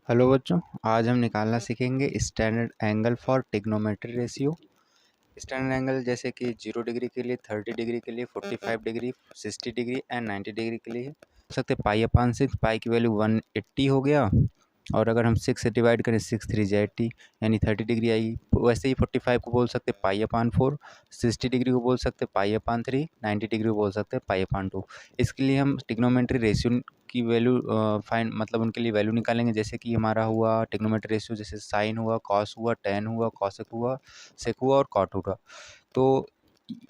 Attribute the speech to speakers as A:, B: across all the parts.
A: Hello बच्चों, आज हम निकालना सीखेंगे standard angle for trigonometry ratio. Standard angle जैसे कि 0 डिग्री के लिए, 30 डिग्री के लिए, 45 डिग्री, 60 डिग्री एंड 90 डिग्री के लिए हो सकते पाई अपान 6। पाई की वैल्यू 180 हो गया, और अगर हम 6 से डिवाइड करें 6 3 जा 80 यानी 30 डिग्री आएगी। वैसे ही 45 को बोल सकते पाई अपान 4, 60 डिग्री को बोल सकते पाई अपान 3, 90 डिग्री को बोल सकते पाई अपान 2। इसके लिए हम ट्रिग्नोमेट्री रेशियो की वैल्यू फाइंड मतलब उनके लिए वैल्यू निकालेंगे। जैसे कि हमारा हुआ ट्रिग्नोमेट्री रेशियो, जैसे साइन हुआ, कॉस हुआ, टेन हुआ, कॉसेक हुआ, सेक हुआ और कॉट हुआ। तो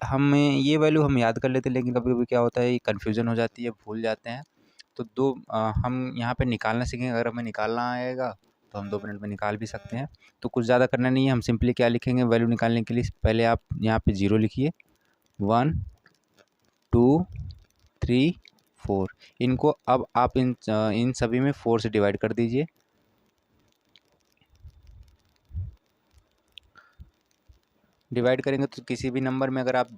A: हमें ये वैल्यू हम याद कर लेते हैं, लेकिन कभी कभी क्या होता है कन्फ्यूजन हो जाती है, भूल जाते हैं। तो हम यहाँ पे निकालना सीखेंगे। अगर हमें निकालना आएगा तो हम 2 मिनट में निकाल भी सकते हैं। तो कुछ ज़्यादा करना नहीं है, हम सिंपली क्या लिखेंगे वैल्यू निकालने के लिए। पहले आप यहाँ पे 0 लिखिए, 1 2 3 4। इनको अब आप इन सभी में 4 से डिवाइड कर दीजिए। डिवाइड करेंगे तो किसी भी नंबर में अगर आप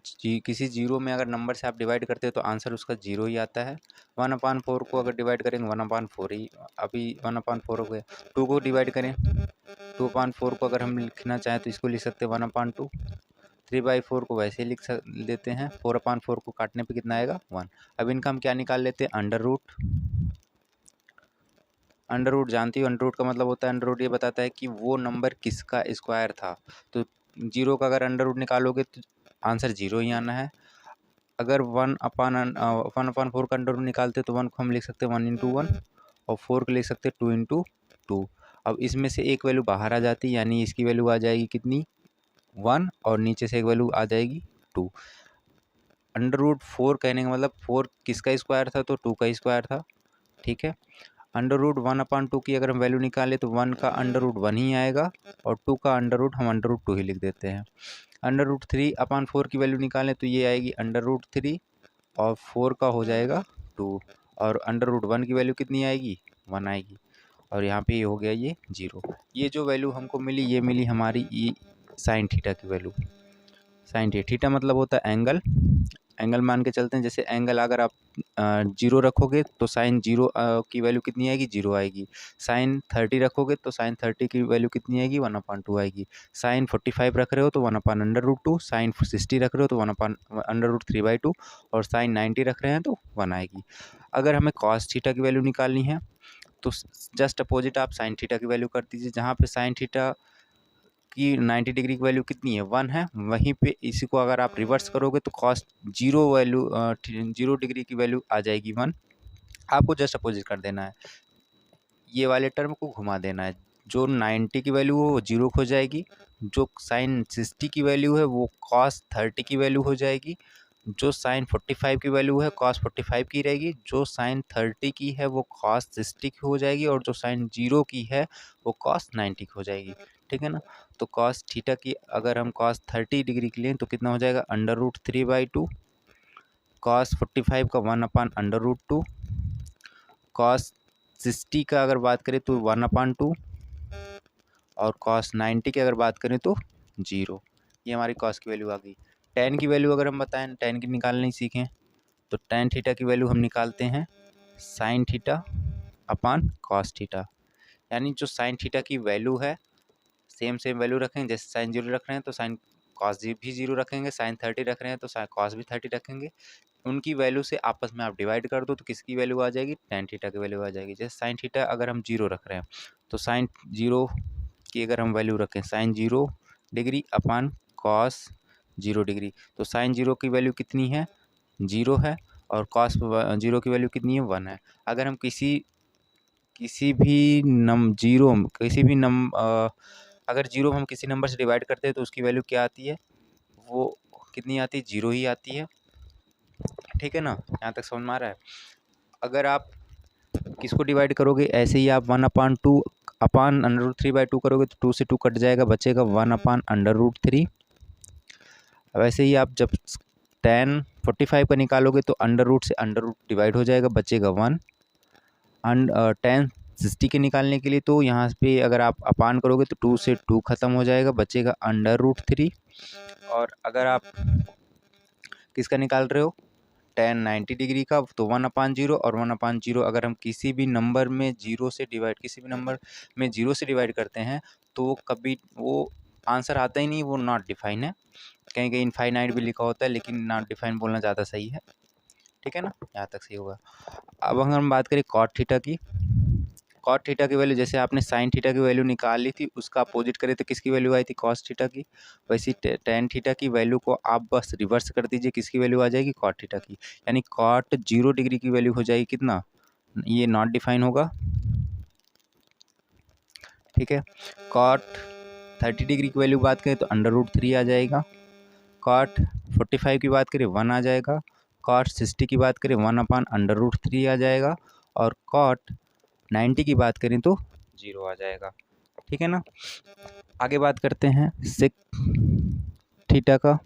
A: किसी जीरो में अगर नंबर से आप डिवाइड करते हैं तो आंसर उसका 0 ही आता है। 1/4 को अगर डिवाइड करेंगे 1/4 ही, अभी 1/4 हो गया। 2 को डिवाइड करें, 2/4 को अगर हम लिखना चाहें तो इसको लिख सकते हैं 1/2। 3/4 को वैसे ही लेते हैं। 4/4 को काटने पे कितना आएगा 1। अब इनका हम क्या निकाल लेते हैं, अंडर रूट। अंडर रूट जानती हो, अंडर रूट का मतलब होता है, अंडर रूट ये बताता है कि वो नंबर किसका स्क्वायर था। तो 0 का अगर अंडर रूट निकालोगे तो आंसर 0 ही आना है। अगर 1/4 का अंडर रूट निकालते तो 1 को हम लिख सकते हैं 1 × 1, और 4 को लिख सकते हैं 2 × 2। अब इसमें से एक वैल्यू बाहर आ जाती, यानी इसकी वैल्यू आ जाएगी कितनी 1, और नीचे से एक वैल्यू आ जाएगी 2। अंडर रूट 4 कहने का मतलब 4 किसका स्क्वायर था, तो 2 का स्क्वायर था। ठीक है। अंडर रूट 1/2 की अगर हम वैल्यू निकालें तो 1 का अंडर रूट 1 ही आएगा, और 2 का अंडर रूट हम अंडर रूट 2 ही लिख देते हैं। अंडर रूट 3/4 की वैल्यू निकालें तो ये आएगी अंडर रूट 3, और 4 का हो जाएगा 2, और अंडर रूट 1 की वैल्यू कितनी आएगी 1 आएगी, और यहाँ पे ये हो गया ये 0। ये जो वैल्यू हमको मिली ये मिली हमारी ई साइन थीटा की वैल्यू। साइन थीटा मतलब होता है एंगल। एंगल मान के चलते हैं, जैसे एंगल अगर आप 0 रखोगे तो साइन 0 की वैल्यू कितनी आएगी 0 आएगी। साइन 30 रखोगे तो साइन 30 की वैल्यू कितनी आएगी 1/2 आएगी। साइन 45 रख रहे हो तो 1/√2। साइन 60 रख रहे हो तो 1/√3/2, और साइन 90 रख रहे हैं तो 1 आएगी। अगर हमें कॉस थीटा की वैल्यू निकालनी है तो जस्ट अपोजिट आप साइन थीटा की वैल्यू कर दीजिए। जहाँ पे साइन थीटा की 90 डिग्री की वैल्यू कितनी है 1 है, वहीं पे इसी को अगर आप रिवर्स करोगे तो कॉस 0 डिग्री की वैल्यू आ जाएगी 1। आपको जस्ट अपोजिट कर देना है, ये वाले टर्म को घुमा देना है। जो 90 की वैल्यू हो वो 0 हो जाएगी, जो साइन 60 की वैल्यू है वो कॉस 30 की वैल्यू हो जाएगी, जो साइन 45 की वैल्यू है कॉस 45 की रहेगी, जो साइन 30 की है वो कॉस 60 की हो जाएगी, और जो साइन 0 की है वो कॉस 90 की हो जाएगी। ठीक है ना। तो कॉस थीटा की अगर हम कॉस 30 डिग्री की लें तो कितना हो जाएगा √3/2। कॉस 45 का 1/√2। कॉस 60 का अगर बात करें तो 1/2, और कॉस 90 की अगर बात करें तो 0। ये हमारी कॉस की वैल्यू आ गई। टेन की वैल्यू अगर हम बताएं, टेन की निकालनी सीखें तो टेन थीटा की वैल्यू हम निकालते हैं sign theta upon cos theta. यानी जो साइन थीटा की वैल्यू है सेम वैल्यू रखेंगे। जैसे साइन 0 रख रहे हैं तो साइन कॉस भी 0 रखेंगे, साइन 30 रख रहे हैं तो साइन कॉस भी 30 रखेंगे। उनकी वैल्यू से आपस में आप डिवाइड कर दो तो किसकी वैल्यू आ जाएगी टेन थीटा की वैल्यू आ जाएगी। जैसे साइन थीटा अगर हम 0 रख रहे हैं तो साइन 0 की अगर हम वैल्यू रखें sine 0 degree upon cos 0 degree, तो साइन 0 की वैल्यू कितनी है 0 है, और कॉस 0 की वैल्यू कितनी है 1 है। अगर हम किसी भी अगर 0 हम किसी नंबर से डिवाइड करते हैं तो उसकी वैल्यू क्या आती है, वो कितनी आती है 0 ही आती है। ठीक है ना, यहाँ तक समझ में आ रहा है। अगर आप किसको डिवाइड करोगे ऐसे ही आप 1/2 अपान √3/2 करोगे तो 2 से 2 कट जाएगा, बचेगा 1/√3। वैसे ही आप जब tan 45 का निकालोगे तो अंडर रूट से अंडर रूट डिवाइड हो जाएगा, बचेगा 1। tan 60 के निकालने के लिए तो यहाँ पे अगर आप अपान करोगे तो 2 से 2 खत्म हो जाएगा, बचेगा √3। और अगर आप किसका निकाल रहे हो tan 90 डिग्री का, तो 1/0 और 1/0 अगर हम किसी भी नंबर में जीरो से डिवाइड करते हैं तो कभी वो आंसर आता ही नहीं, वो नॉट डिफाइन है। कहीं कहीं इनफाइनाइट भी लिखा होता है, लेकिन नॉट डिफाइन बोलना ज़्यादा सही है, ठीक है ना, यहाँ तक सही होगा। अब अगर हम बात करें कॉट थीटा की, कॉट थीटा की वैल्यू जैसे आपने साइन थीटा की वैल्यू निकाल ली थी, उसका अपोजिट करें तो किसकी वैल्यू आई थी, कॉस थीटा की। वैसे टेन थीटा की वैल्यू को आप बस रिवर्स कर दीजिए, किसकी वैल्यू आ जाएगी, कॉट थीटा की। यानी कॉट 0 डिग्री की वैल्यू हो जाएगी कितना, ये नॉट डिफाइन होगा, ठीक है। कॉट 30 डिग्री की वैल्यू बात करें तो √3 आ जाएगा। कॉट 45 की बात करें 1 आ जाएगा। कॉट 60 की बात करें 1/√3 आ जाएगा। और कॉट 90 की बात करें तो 0 आ जाएगा, ठीक है ना। आगे बात करते हैं सेक थीटा का।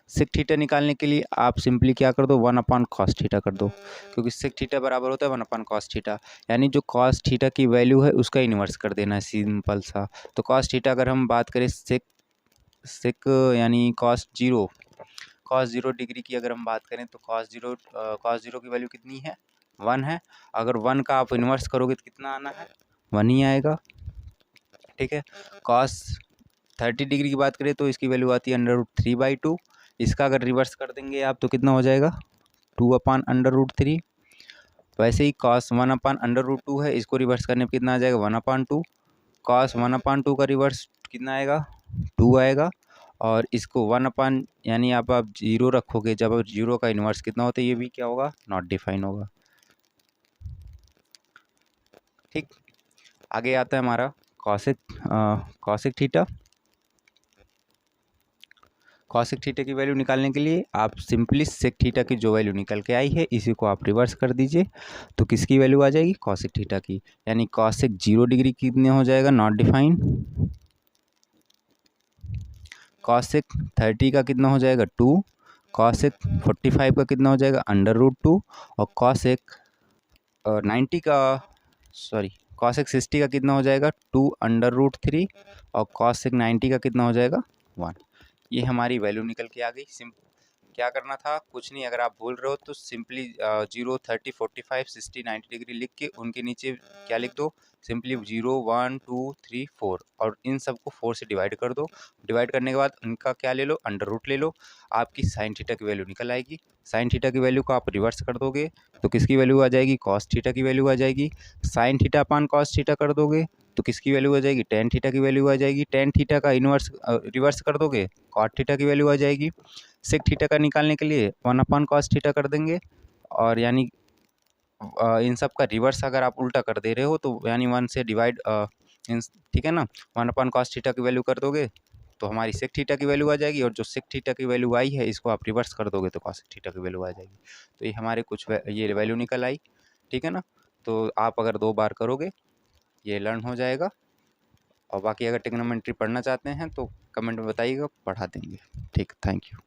A: सेक थीटा निकालने के लिए आप सिंपली क्या कर दो, 1/cos थीटा कर दो, क्योंकि सेक थीटा बराबर होता है 1/cos थीटा। यानी जो cos थीटा की वैल्यू है उसका इन्वर्स कर देना है, सिंपल सा। तो cos थीटा अगर हम बात करें सेक यानी cos 0 डिग्री की अगर हम बात करें तो cos 0 की वैल्यू कितनी है, 1 है। अगर 1 का आप इन्वर्स करोगे तो कितना आना है, 1 ही आएगा, ठीक है। cos 30 डिग्री की बात करें तो इसकी वैल्यू आती है √3/2। इसका अगर रिवर्स कर देंगे आप तो कितना हो जाएगा, 2/√3। वैसे ही cos 1/√2 है, इसको रिवर्स करने पर कितना आ जाएगा, 1/2। cos 1/2 का रिवर्स कितना आएगा, 2 आएगा। और इसको 1 यानी आप 0 रखोगे, जब आप 0 का इन्वर्स कितना होता है, ये भी क्या होगा, नॉट डिफाइन होगा, ठीक। आगे आता है हमारा कॉसेक थीटा। कॉसेक थीटा की वैल्यू निकालने के लिए आप सिंपली सेक थीटा की जो वैल्यू निकल के आई है इसी को आप रिवर्स कर दीजिए, तो किसकी वैल्यू आ जाएगी, कॉसेक थीटा की। यानी कॉसेक 0 डिग्री कितने हो जाएगा, नॉट डिफाइन। कॉसेक 30 का कितना हो जाएगा, 2। कॉसेक 45 का कितना हो जाएगा, √2। और कॉसेक 90 का कॉसेक 60 का कितना हो जाएगा, 2/√3। और कॉसेक 90 का कितना हो जाएगा, 1। ये हमारी वैल्यू निकल के आ गई। क्या करना था, कुछ नहीं, अगर आप भूल रहे हो तो सिंपली 0, 30, 45, 60, 90 डिग्री लिख के उनके नीचे क्या लिख दो, सिंपली 0, 1, 2, 3, 4, और इन सबको 4 से डिवाइड कर दो। डिवाइड करने के बाद उनका क्या ले लो, अंडर रूट ले लो, आपकी साइन थीटा की वैल्यू निकल आएगी। साइन थीटा की वैल्यू को आप रिवर्स कर दोगे तो किसकी वैल्यू आ जाएगी, कॉस थीटा की वैल्यू आ जाएगी। Sine theta upon cos theta कर दोगे तो किसकी वैल्यू आ जाएगी, टेन थीटा की वैल्यू आ जाएगी। टेन थीटा का इन्वर्स रिवर्स कर दोगे, कॉट थीटा की वैल्यू आ जाएगी। सेक थीटा का निकालने के लिए 1/cos थीटा कर देंगे, और यानी इन सब का रिवर्स अगर आप उल्टा कर दे रहे हो तो यानी 1 से डिवाइड ठीक है ना, 1/cos थीटा की वैल्यू कर दोगे तो हमारी सेक थीटा की वैल्यू आ जाएगी, और जो सेक थीटा की वैल्यू आई है इसको आप रिवर्स कर दोगे तो कॉसेक थीटा की वैल्यू आ जाएगी। तो ये हमारे ये वैल्यू निकल आई, ठीक है ना। तो आप अगर 2 बार करोगे ये लर्न हो जाएगा। और बाकी अगर ट्रिग्नोमेट्री पढ़ना चाहते हैं तो कमेंट में बताइएगा, पढ़ा देंगे, ठीक। Thank you.